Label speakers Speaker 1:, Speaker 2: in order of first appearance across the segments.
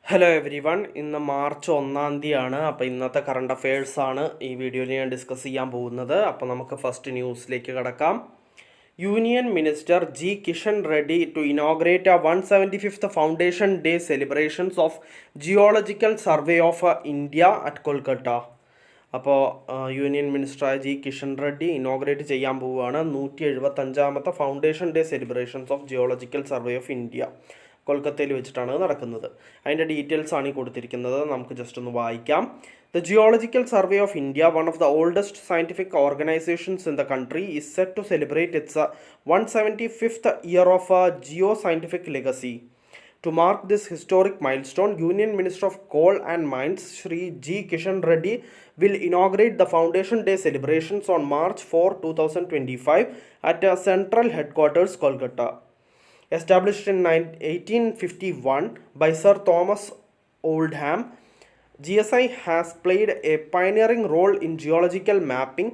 Speaker 1: Hello every one, ഇന്ന് March 1 അപ്പോൾ ഇന്നത്തെ കറണ്ട് അഫയേഴ്സാണ് ഈ വീഡിയോയിൽ ഞാൻ ഡിസ്കസ് ചെയ്യാൻ പോകുന്നത്. അപ്പോൾ നമുക്ക് ഫസ്റ്റ് ന്യൂസിലേക്ക് കടക്കാം. Union minister G Kishan Reddy to inaugurate 175th foundation day celebrations of geological survey of India at Kolkata. അപ്പോൾ യൂണിയൻ മിനിസ്റ്ററായ ജി കിഷൻ റെഡ്ഡി ഇനോഗ്രേറ്റ് ചെയ്യാൻ പോവുകയാണ് 175th foundation day celebrations of geological survey of India. കൊൽക്കത്തയിൽ വെച്ചിട്ടാണ് നടക്കുന്നത്. അതിൻ്റെ ഡീറ്റെയിൽസ് ആണ് ഈ കൊടുത്തിരിക്കുന്നത്. നമുക്ക് ജസ്റ്റ് ഒന്ന് വായിക്കാം. The Geological Survey of India, one of the oldest scientific organizations in the country, is set to celebrate its 175th year of geoscientific legacy. To mark this historic milestone, Union Minister of Coal and Mines, Shri G. Kishan Reddy, will inaugurate the Foundation Day celebrations on March 4, 2025 at Central Headquarters, Kolkata. Established in 1851 by Sir Thomas Oldham, GSI has played a pioneering role in geological mapping,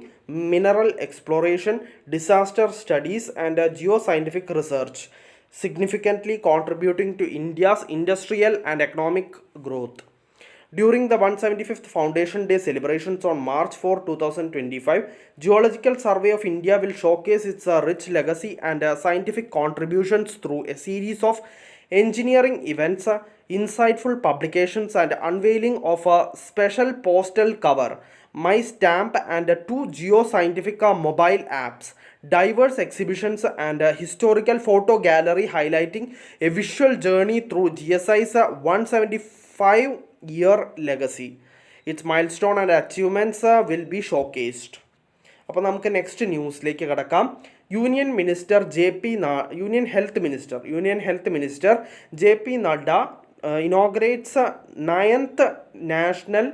Speaker 1: mineral exploration, disaster studies, and geoscientific research, significantly contributing to India's industrial and economic growth. During the 175th Foundation Day celebrations on March 4, 2025, Geological Survey of India will showcase its rich legacy and scientific contributions through a series of engineering events, insightful publications, and unveiling of a special postal cover, My Stamp, and two geoscientific mobile apps, diverse exhibitions, and a historical photo gallery highlighting a visual journey through GSI's 175-year legacy. Its milestone and achievements will be showcased. അപ്പോൾ നമുക്ക് next ന്യൂസിലേക്ക് കടക്കാം. Union health minister J P Nadda inaugurates 9th national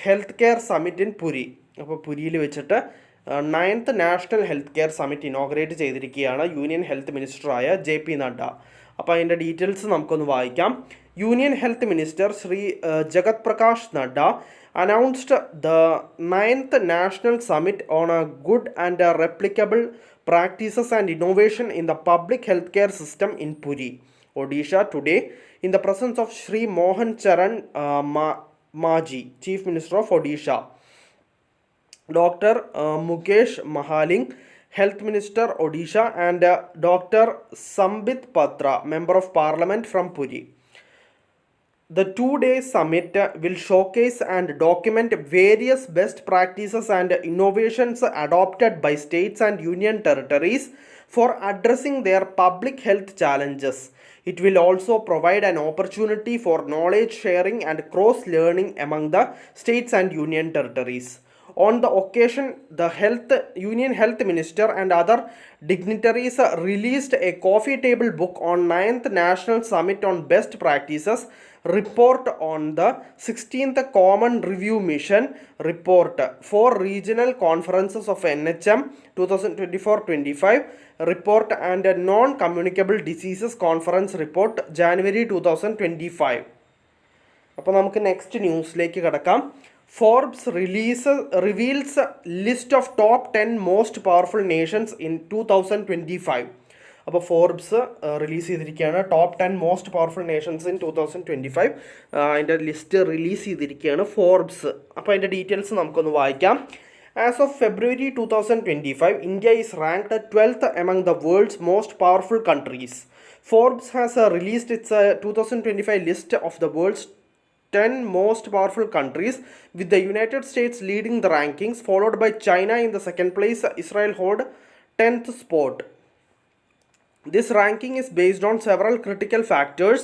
Speaker 1: health care summit in Puri. അപ്പോൾ പുരിയിൽ വെച്ചിട്ട് 9th national health care summit inaugurate ചെയ്തിരിക്കുകയാണ് union health മിനിസ്റ്ററായ ജെ പി നഡ്ഡ. അപ്പോൾ അതിൻ്റെ ഡീറ്റെയിൽസ് നമുക്കൊന്ന് വായിക്കാം. Union health minister Shri Jagat Prakash Nadda announced the 9th National Summit on Good and Replicable Practices and Innovation in the Public Healthcare System in Puri, Odisha today in the presence of Shri Mohan Charan Maji, Chief Minister of Odisha, Dr. Mukesh Mahaling, Health Minister Odisha, and Dr. Sambit Patra, Member of Parliament from Puri. The two-day summit will showcase and document various best practices and innovations adopted by states and union territories for addressing their public health challenges. It will also provide an opportunity for knowledge sharing and cross-learning among the states and union territories. On the occasion, the Union Health Minister and other dignitaries released a coffee table book on 9th National Summit on Best Practices, report on the 16th Common Review Mission report for regional conferences of NHM 2024-25 report, and a non-communicable diseases conference report January 2025. അപ്പോൾ നമുക്ക് next ന്യൂസിലേക്ക് കടക്കാം. Forbes reveals list of top 10 most powerful nations in 2025. അപ്പോൾ Forbes release ചെയ്തിരിക്കുകയാണ് top 10 most powerful Nations in 2025. അതിൻ്റെ list release ചെയ്തിരിക്കുകയാണ് Forbes. അപ്പോൾ അതിൻ്റെ ഡീറ്റെയിൽസ് നമുക്കൊന്ന് വായിക്കാം. As of February 2025, India is ranked 12th among the world's most powerful countries. Forbes has released its 2025 list of the world's 10 most powerful countries, with the United States leading the rankings, followed by China in the second place. Israel hold 10th spot. This ranking is based on several critical factors,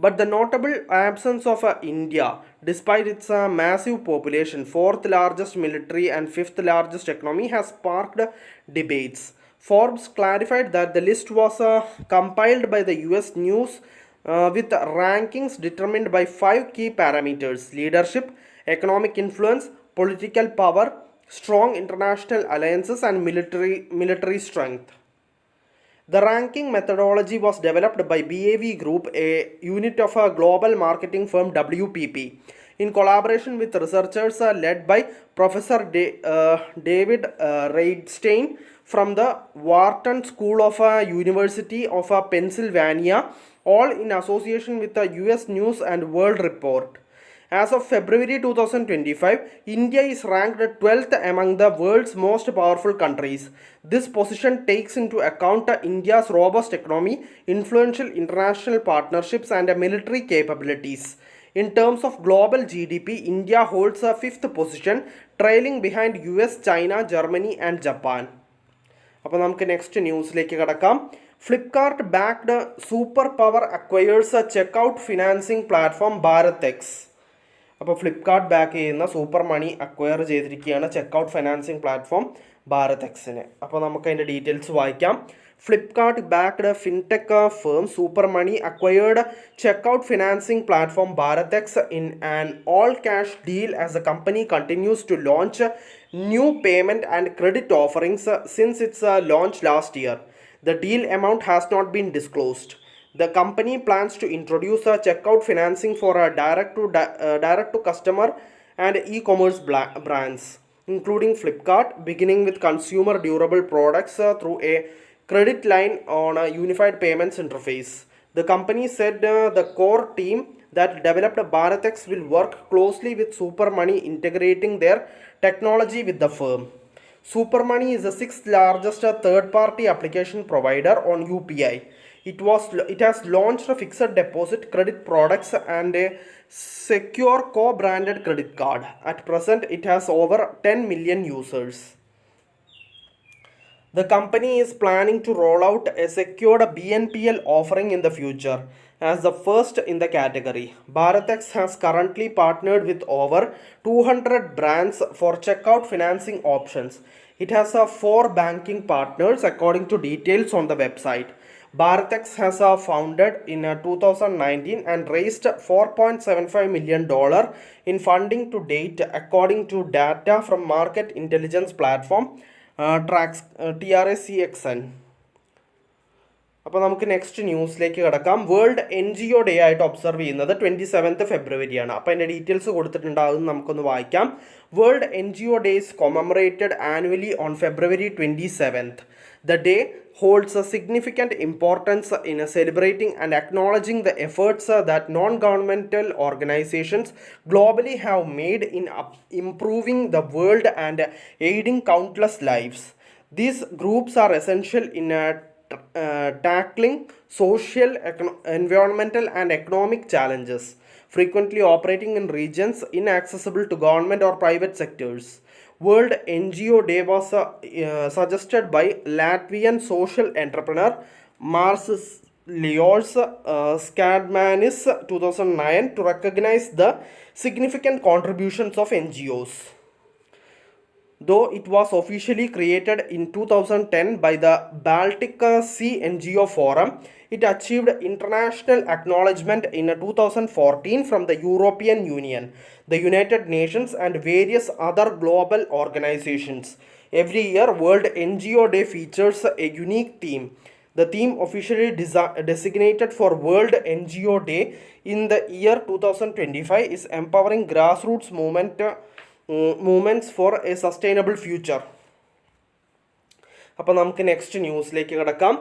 Speaker 1: but the notable absence of India, despite its massive population, 4th largest military and 5th largest economy, has sparked debates. Forbes clarified that the list was compiled by the US News with rankings determined by 5 key parameters: leadership, economic influence, political power, strong international alliances, and military strength. The ranking methodology was developed by BAV Group, a unit of a global marketing firm WPP, in collaboration with researchers led by Professor David Reidstein from the Wharton School of University of Pennsylvania all in association with the US News and World Report. As of February 2025, India is ranked 12th among the world's most powerful countries. This position takes into account India's robust economy, influential international partnerships, and military capabilities. In terms of global GDP, India holds a fifth position, trailing behind US, China, Germany, and Japan. അപ്പോൾ നമുക്ക് next ന്യൂസിലേക്ക് കടക്കാം. Flipkart backed super power acquires checkout financing platform Bharat X. അപ്പോൾ Flipkart back ചെയ്യുന്ന super money acquire ചെയ്തിരിക്കുകയാണ് checkout financing platform Bharat എക്സിന്. അപ്പോൾ നമുക്ക് അതിൻ്റെ ഡീറ്റെയിൽസ് വായിക്കാം. Flipkart backed fintech firm super money acquired checkout financing platform Bharat X in an all cash deal as the company continues to launch new payment and credit offerings since its launch last year. The deal amount has not been disclosed. The company plans to introduce checkout financing for direct to customer and e-commerce brands, including Flipkart, beginning with consumer durable products through a credit line on a unified payments interface. The company said the core team that developed BharatX will work closely with SuperMoney, integrating their technology with the firm. SuperMoney is the sixth largest third-party application provider on UPI. It has launched fixed deposit credit products and a secure co-branded credit card. At present, it has over 10 million users. The company is planning to roll out a secured BNPL offering in the future as the first in the category. BharatX has currently partnered with over 200 brands for checkout financing options. It has 4 banking partners according to details on the website. BharatX has founded in 2019 and raised $4.75 million in funding to date according to data from market intelligence platform TRACXN. അപ്പോൾ നമുക്ക് next ന്യൂസിലേക്ക് കിടക്കാം. World NGO day ആയിട്ട് observe ചെയ്യുന്നത് 27th ഫെബ്രുവരിയാണ്. അപ്പോൾ അതിൻ്റെ details കൊടുത്തിട്ടുണ്ടാകും, നമുക്കൊന്ന് വായിക്കാം. World NGO day is commemorated annually on February 27th. The day holds a significant importance in celebrating and acknowledging the efforts that non-governmental organizations globally have made in improving the world and aiding countless lives. These groups are essential in tackling social, environmental, and economic challenges, frequently operating in regions inaccessible to government or private sectors. World NGO Day was suggested by Latvian social entrepreneur Marsis Leos Skadmanis 2009 to recognize the significant contributions of NGOs. Though it was officially created in 2010 by the Baltic Sea NGO Forum, it achieved international acknowledgement in 2014 from the European Union, the United Nations, and various other global organizations. Every year, World NGO Day features a unique theme. The theme officially designated for World NGO Day in the year 2025 is Empowering Grassroots Movements for a Sustainable Future. അപ്പോൾ നമുക്ക് next ന്യൂസിലേക്ക് കിടക്കാം.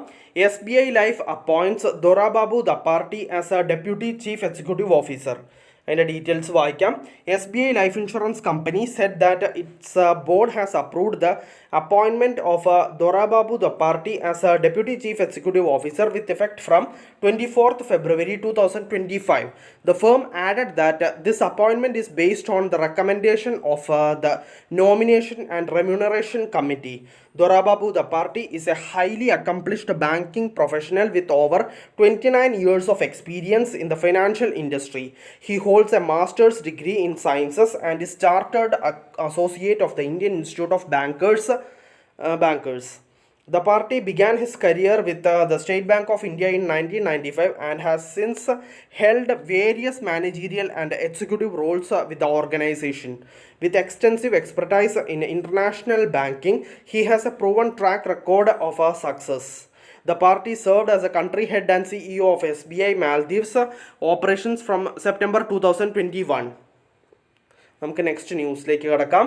Speaker 1: SBI life appoints Dorababu Dapparti as a deputy chief executive officer. അതിൻ്റെ details വായിക്കാം. SBI life insurance company said that its board has approved the appointment of Dorababu Dapparti as a deputy chief executive officer with effect from 24th February 2025. The firm added that this appointment is based on the recommendation of the Nomination and Remuneration Committee. Dorababu Dapparty is a highly accomplished banking professional with over 29 years of experience in the financial industry. He holds a master's degree in sciences and is chartered associate of the Indian Institute of Bankers. The party began his career with the State Bank of India in 1995 and has since held various managerial and executive roles with the organization. With extensive expertise in international banking, he has a proven track record of success. The party served as a country head and CEO of SBI Maldives operations from September 2021. നമുക്ക് next ന്യൂസിലേക്ക് കിടക്കാം.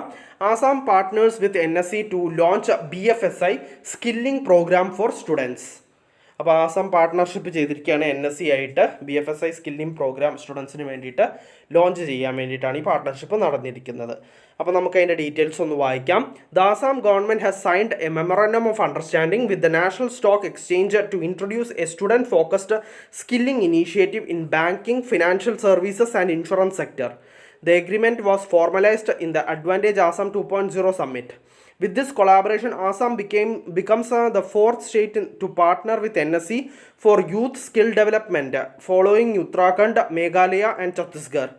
Speaker 1: Assam partners with NSE to launch BFSI skilling program for students. അപ്പോൾ Assam partnership ചെയ്തിരിക്കുകയാണ് NSE ആയിട്ട് BFSI skilling program സ്റ്റുഡൻസിന് വേണ്ടിയിട്ട് launch ചെയ്യാൻ വേണ്ടിയിട്ടാണ് ഈ പാർട്ട്ണർഷിപ്പ് നടന്നിരിക്കുന്നത്. അപ്പോൾ നമുക്ക് അതിൻ്റെ ഡീറ്റെയിൽസ് ഒന്ന് വായിക്കാം. The Assam government has signed a memorandum of understanding with the national stock exchange to introduce a student focused skilling initiative in banking, financial services and insurance sector. The agreement was formalized in the Advantage Assam 2.0 summit. With this collaboration, Assam becomes the fourth state to partner with NSE for youth skill development, following Uttarakhand, Meghalaya and Chhattisgarh.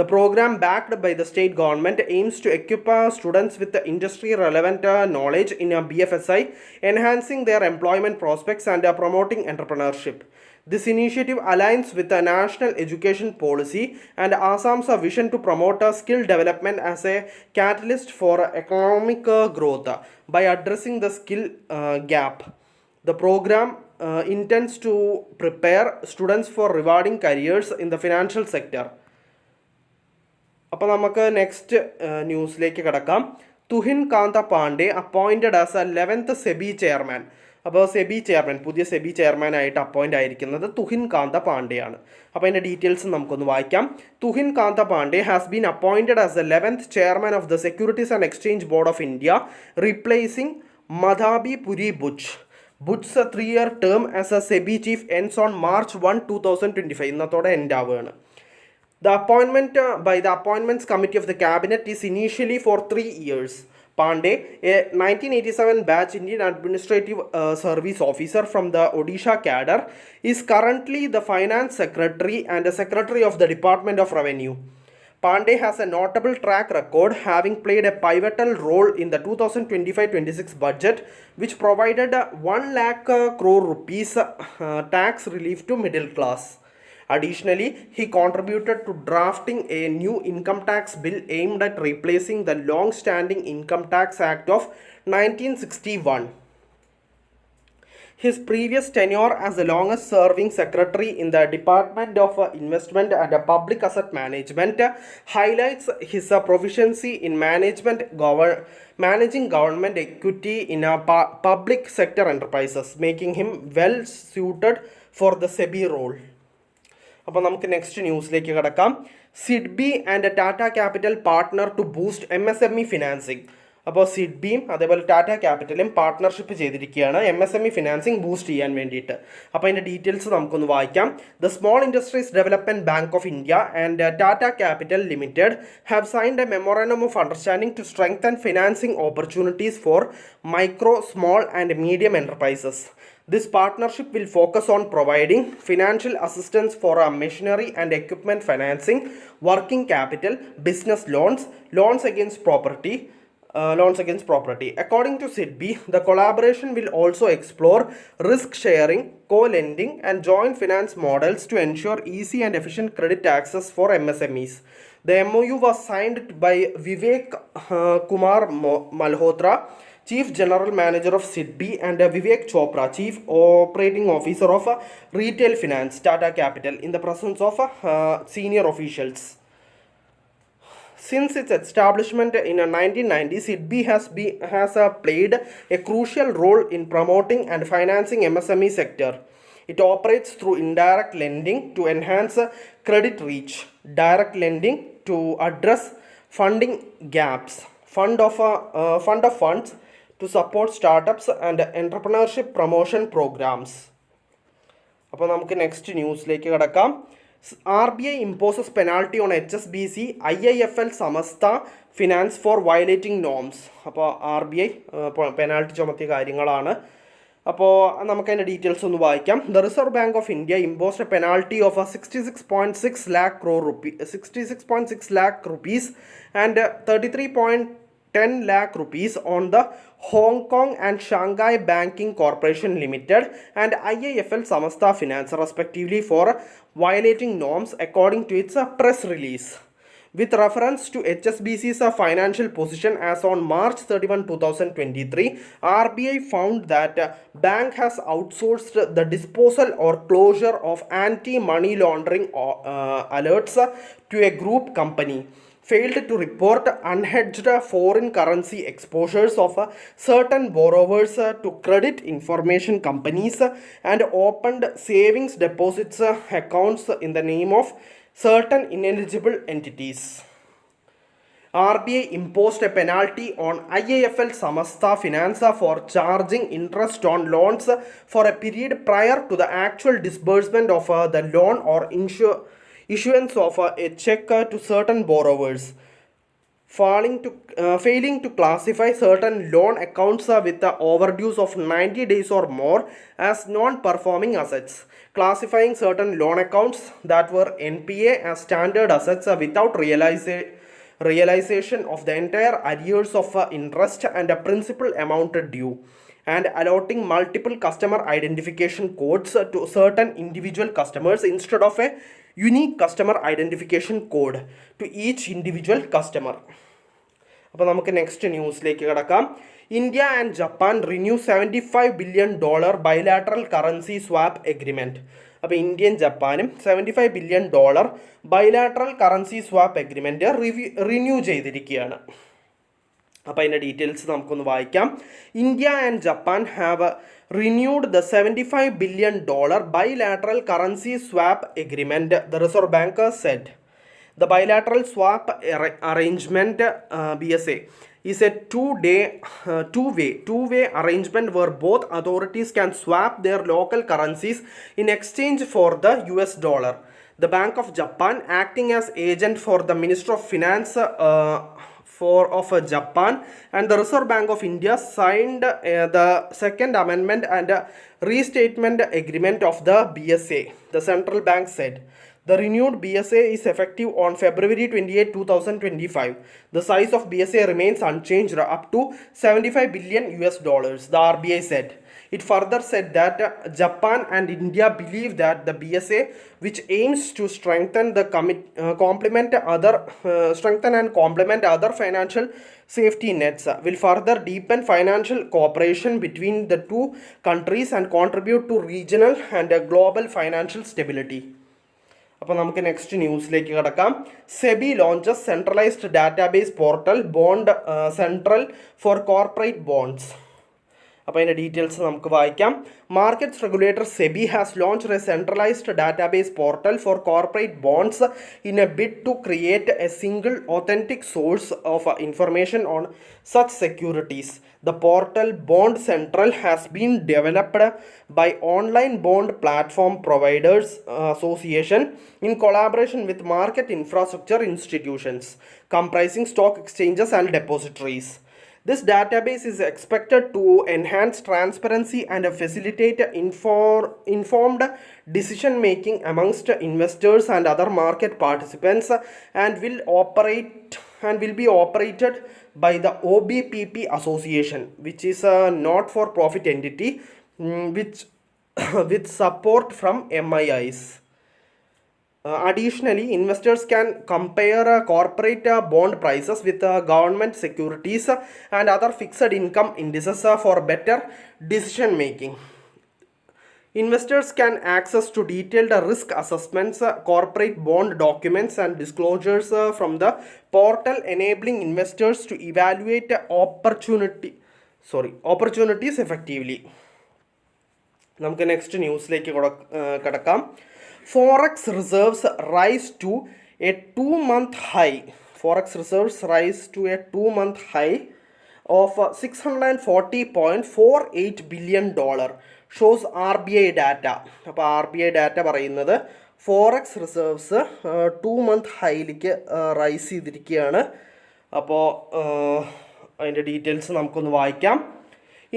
Speaker 1: The program, backed by the state government, aims to equip students with industry-relevant knowledge in BFSI, enhancing their employment prospects and promoting entrepreneurship. This initiative aligns with the national education policy and Assam's vision to promote skill development as a catalyst for economic growth by addressing the skill gap. The program intends to prepare students for rewarding careers in the financial sector. അപ്പോൾ നമുക്ക് next ന്യൂസിലേക്ക് കിടക്കാം. Tuhin Kanta Pandey appointed as a 11th SEBI chairman. അപ്പോൾ പുതിയ SEBI ചെയർമാനായിട്ട് appoint ആയിരിക്കുന്നത് തുഹിൻ കാന്ത പാണ്ഡെയാണ്. അപ്പോൾ അതിൻ്റെ details നമുക്കൊന്ന് വായിക്കാം. Tuhin Kanta Pandey has been appointed as a 11th chairman of the securities and exchange board of India, replacing Madhabi Puri Buch. Butch's 3-year term as a SEBI chief ends on March 1, 2025. ഇന്നത്തോടെ end ആവുകയാണ്. The appointment by the Appointments Committee of the Cabinet is initially for 3 years. Pandey, a 1987 batch Indian Administrative Service officer from the Odisha cadre, is currently the Finance Secretary and the Secretary of the Department of Revenue. Pandey has a notable track record, having played a pivotal role in the 2025-26 budget, which provided 1 lakh crore rupees tax relief to middle class. Additionally, he contributed to drafting a new income tax bill aimed at replacing the long-standing Income Tax Act of 1961. His previous tenure as the longest-serving secretary in the Department of Investment and Public Asset Management highlights his proficiency in managing government equity in public sector enterprises, making him well suited for the SEBI role. അപ്പോൾ നമുക്ക് next ന്യൂസിലേക്ക് കിടക്കാം. SIDBI and Tata capital partner to boost MSME financing. അപ്പോൾ സിഡ്ബിയും അതേപോലെ ടാറ്റ ക്യാപിറ്റലും partnership ചെയ്തിരിക്കുകയാണ് MSME financing boost ചെയ്യാൻ വേണ്ടിയിട്ട്. അപ്പോൾ അതിൻ്റെ ഡീറ്റെയിൽസ് നമുക്കൊന്ന് വായിക്കാം. The small industries development bank of India and Tata capital limited have signed a memorandum of understanding to strengthen financing opportunities for micro, small and medium enterprises. This partnership will focus on providing financial assistance for machinery and equipment financing, working capital, business loans, loans against property. According to SIDBI, the collaboration will also explore risk sharing, co-lending, and joint finance models to ensure easy and efficient credit access for MSMEs. The MOU was signed by Vivek Kumar Malhotra, Chief General Manager of SIDBI, and Vivek Chopra, Chief Operating Officer of Retail Finance, Tata Capital, in the presence of senior officials. Since its establishment in 1990, SIDBI has played a crucial role in promoting and financing MSME sector. It operates through indirect lending to enhance credit reach, direct lending to address funding gaps, fund of funds to support startups and entrepreneurship promotion programs. അപ്പോൾ നമുക്ക് next ന്യൂസിലേക്ക് കിടക്കാം. RBI imposes penalty on HSBC, IIFL, Samasta Finance for violating norms. അപ്പോൾ RBI penalty ചുമത്തിയ കാര്യങ്ങളാണ്. അപ്പോൾ നമുക്കതിൻ്റെ details ഒന്ന് വായിക്കാം. The reserve bank of India imposed A penalty of 66.6 lakh rupees and 33.10 lakh rupees on the Hong Kong and Shanghai Banking Corporation Limited and IIFL Samasta Finance respectively for violating norms, according to its press release. With reference to HSBC's financial position as on March 31, 2023, RBI found that bank has outsourced the disposal or closure of anti-money laundering alerts to a group company. failed to report unhedged foreign currency exposures of certain borrowers to credit information companies and opened savings deposits accounts in the name of certain ineligible entities. RBI imposed a penalty on IIFL Samastha Finance for charging interest on loans for a period prior to the actual disbursement of the loan or issuance of a check to certain borrowers, failing to classify certain loan accounts with overdues of 90 days or more as non-performing assets, classifying certain loan accounts that were NPA as standard assets without realization of the entire arrears of interest and a principal amount due, and allotting multiple customer identification codes to certain individual customers instead of a unique customer identification code to each individual customer. അപ്പോൾ നമുക്ക് next ന്യൂസിലേക്ക് കിടക്കാം. India and Japan renew $75 billion bilateral currency swap agreement. അപ്പോൾ ഇന്ത്യയും ജപ്പാനും $75 billion bilateral currency swap agreement renew ചെയ്തിരിക്കുകയാണ്. അപ്പോൾ അതിൻ്റെ ഡീറ്റെയിൽസ് നമുക്കൊന്ന് വായിക്കാം. India and Japan have renewed the $75 billion bilateral currency swap agreement, the Reserve Bank said. The bilateral swap arrangement BSA is a two-way arrangement where both authorities can swap their local currencies in exchange for the US dollar. The Bank of Japan, acting as agent for the Minister of Finance of Japan and the Reserve Bank of India, signed the second amendment and restatement agreement of the BSA, the central bank said. The renewed BSA is effective on February 28, 2025. The size of BSA remains unchanged up to $75 billion, the RBI said. It further said that Japan and India believe that the BSA, which aims to strengthen and complement other financial safety nets, will further deepen financial cooperation between the two countries and contribute to regional and global financial stability. അപ്പോൾ നമുക്ക് next ന്യൂസിലേക്ക് കിടക്കാം. SEBI launches centralised database portal bond central for corporate bonds. അപ്പോൾ അതിൻ്റെ details നമുക്ക് വായിക്കാം. Markets regulator SEBI has launched a centralised database portal for corporate bonds in a bid to create a single authentic source of information on such securities. The portal Bond Central has been developed by Online Bond Platform Providers Association in collaboration with market infrastructure institutions comprising stock exchanges and depositories. This database is expected to enhance transparency and facilitate informed decision making amongst investors and other market participants, and will be operated by the OBPP Association, which is a not-for-profit entity with support from MIIs. Additionally, investors can compare corporate bond prices with government securities and other fixed income indices for better decision making. Investors can access to detailed risk assessments, corporate bond documents and disclosures from the portal, enabling investors to evaluate opportunities effectively. നമുക്ക് next ന്യൂസിലേക്ക് കിടക്കാം. Forex reserves rise to a 2-month high. Forex reserves rise to a 2-month high of $640.48 billion, shows RBI data. അപ്പോൾ RBI data പറയുന്നത് forex reserves 2-month ഹൈയിലേക്ക് rice ചെയ്തിരിക്കുകയാണ്. അപ്പോൾ അതിൻ്റെ details നമുക്കൊന്ന് വായിക്കാം.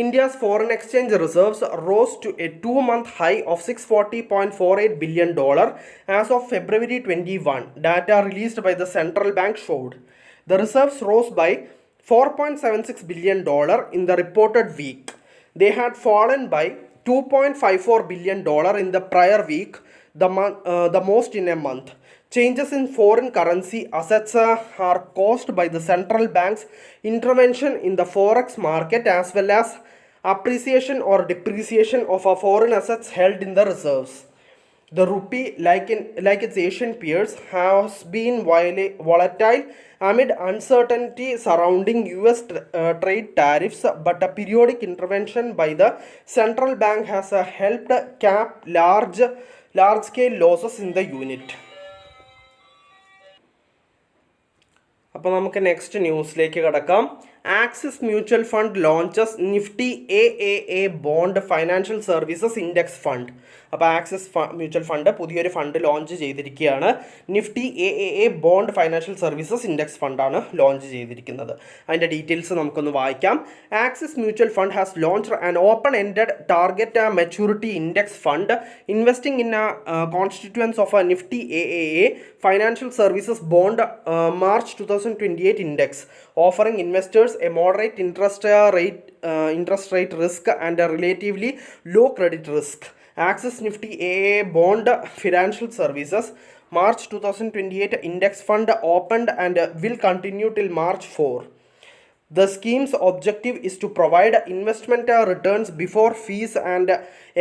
Speaker 1: India's foreign exchange reserves rose to a 2-month high of $640.48 billion as of February 21, data released by the central bank showed. The reserves rose by $4.76 billion in the reported week. They had fallen by $2.54 billion in the prior week, the most in a month. Changes in foreign currency assets are caused by the central bank's intervention in the forex market as well as appreciation or depreciation of foreign assets held in the reserves. The rupee, like its Asian peers, has been volatile amid uncertainty surrounding US trade tariffs, but a periodic intervention by the central bank has helped cap large scale losses in the unit. അപ്പോൾ നമുക്ക് next ന്യൂസിലേക്ക് കടക്കാം. Axis mutual fund launches Nifty A bond financial services index fund. അപ്പോൾ Axis mutual fund പുതിയൊരു fund launch ചെയ്തിരിക്കുകയാണ്. Nifty A bond financial services index ഫണ്ടാണ് launch ചെയ്തിരിക്കുന്നത്. അതിൻ്റെ ഡീറ്റെയിൽസ് നമുക്കൊന്ന് വായിക്കാം. Axis mutual fund has launched an open ended target maturity index fund investing in constituents of Nifty A financial services bond March 2028 index, offering investors a moderate interest rate risk and a relatively low credit risk. Axis Nifty AA Bond Financial Services March 2028 Index Fund opened and will continue till March 4. The scheme's objective is to provide investment returns before fees and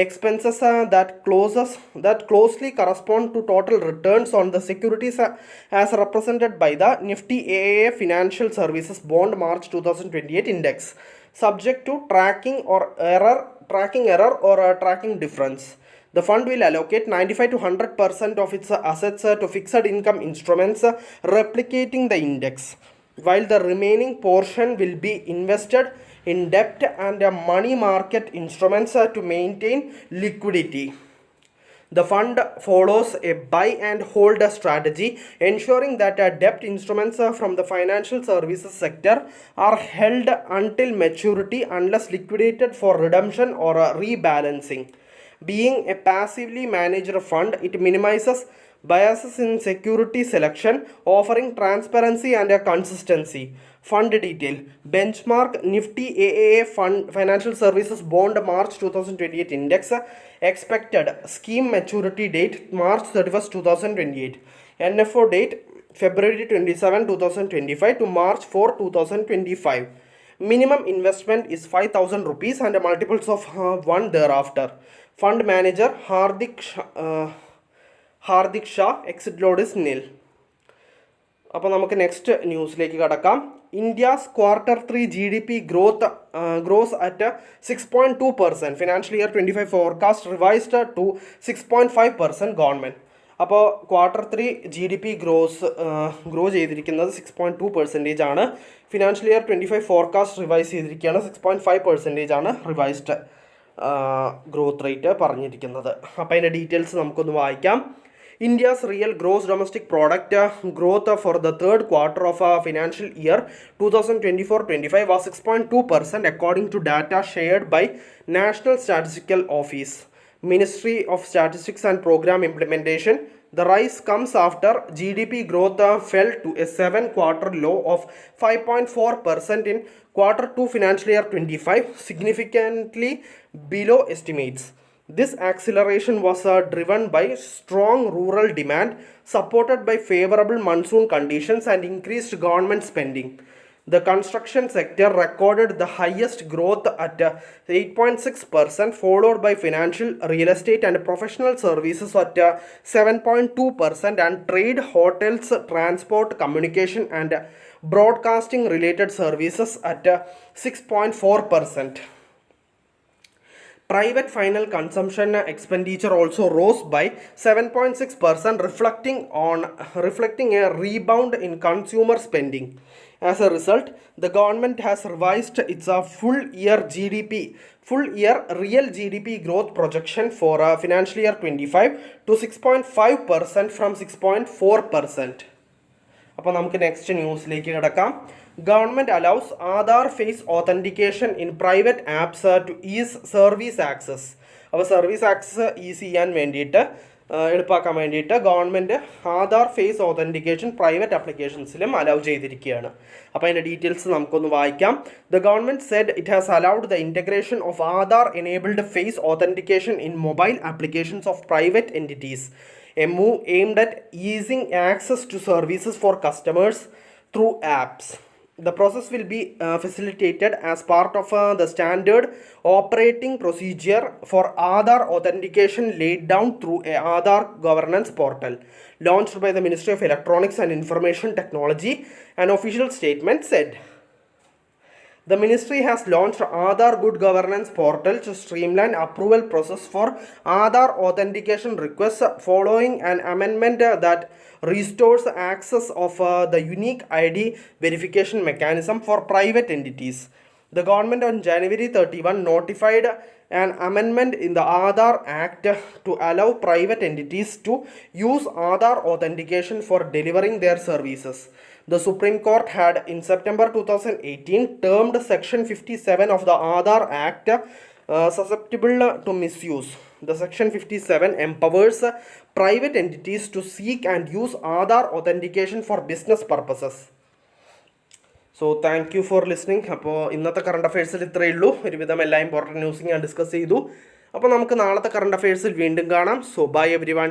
Speaker 1: expenses that closely correspond to total returns on the securities as represented by the Nifty AAA Financial Services Bond March 2028 Index, subject to tracking error or tracking difference. The fund will allocate 95 to 100% of its assets to fixed income instruments replicating the index, while the remaining portion will be invested in debt and money market instruments to maintain liquidity. The fund follows a buy and hold strategy, ensuring that debt instruments from the financial services sector are held until maturity unless liquidated for redemption or rebalancing. Being a passively managed fund, it minimizes biases in security selection, offering transparency and consistency. Fund detail: benchmark Nifty AAA Fund Financial Services Bond March 2028 Index. Expected scheme maturity date March 31st 2028. NFO date February 27 2025 to March 4 2025. Minimum investment is 5,000 rupees and multiples of 1 thereafter. Fund manager Hardik Shah. Exit load is nil. അപ്പോൾ നമുക്ക് next ന്യൂസിലേക്ക് കടക്കാം. India's Q3 GDP grows at 6.2%. Financial year 25 forecast revised to 6.5% government. അപ്പോൾ Q3 GDP grow ചെയ്തിരിക്കുന്നത് 6.2% ആണ്. Financial year 25 forecast revise ചെയ്തിരിക്കുകയാണ്. 6.5% ആണ് revised growth rate പറഞ്ഞിരിക്കുന്നത്. അപ്പോൾ അതിൻ്റെ ഡീറ്റെയിൽസ് നമുക്കൊന്ന് വായിക്കാം. India's real gross domestic product growth for the third quarter of financial year 2024-25 was 6.2% according to data shared by National Statistical Office, Ministry of Statistics and Program Implementation. The rise comes after GDP growth fell to a 7-quarter low of 5.4% in Q2 financial year 25, significantly below estimates. This acceleration was driven by strong rural demand, supported by favorable monsoon conditions and increased government spending. The construction sector recorded the highest growth at 8.6%, followed by financial, real estate and professional services at 7.2%, and trade, hotels, transport, communication and broadcasting related services at 6.4%. Private final consumption expenditure also rose by 7.6%, reflecting a rebound in consumer spending. As a result, the government has revised its full year real GDP growth projection for financial year 25 to 6.5% from 6.4%. അപ്പോൾ നമുക്ക് next ന്യൂസിലേക്ക് കിടക്കാം. Government allows Aadhaar face authentication in private apps to ease service access. അപ്പോൾ service access ease ചെയ്യാൻ വേണ്ടിയിട്ട് എളുപ്പമാക്കാൻ വേണ്ടിയിട്ട് government Aadhaar face authentication private ആപ്ലിക്കേഷൻസിലും അലൗ ചെയ്തിരിക്കുകയാണ്. അപ്പോൾ അതിൻ്റെ ഡീറ്റെയിൽസ് നമുക്കൊന്ന് വായിക്കാം. The government said it has allowed the integration of Aadhaar enabled face authentication in mobile applications of private entities, a move aimed at easing access to services for customers through apps. The process will be facilitated as part of the standard operating procedure for Aadhaar authentication laid down through a Aadhaar governance portal launched by the Ministry of Electronics and Information Technology, an official statement said. The ministry has launched Aadhaar Good Governance portal to streamline approval process for Aadhaar authentication requests following an amendment that restores access of the unique ID verification mechanism for private entities. The government on January 31 notified an amendment in the Aadhaar Act to allow private entities to use Aadhaar authentication for delivering their services. The Supreme Court had in September 2018 termed Section 57 of the Aadhaar Act susceptible to misuse. The Section 57 empowers private entities to seek and use Aadhaar authentication for business purposes. So thank you for listening. അപ്പോൾ ഇന്നത്തെ current അഫയേഴ്സിൽ ഇത്രയേ ഉള്ളൂ. ഒരുവിധം എല്ലാ important ന്യൂസും ഞാൻ discuss ചെയ്തു. അപ്പോൾ നമുക്ക് നാളത്തെ കറണ്ട് അഫയേഴ്സിൽ വീണ്ടും കാണാം. So bye every one.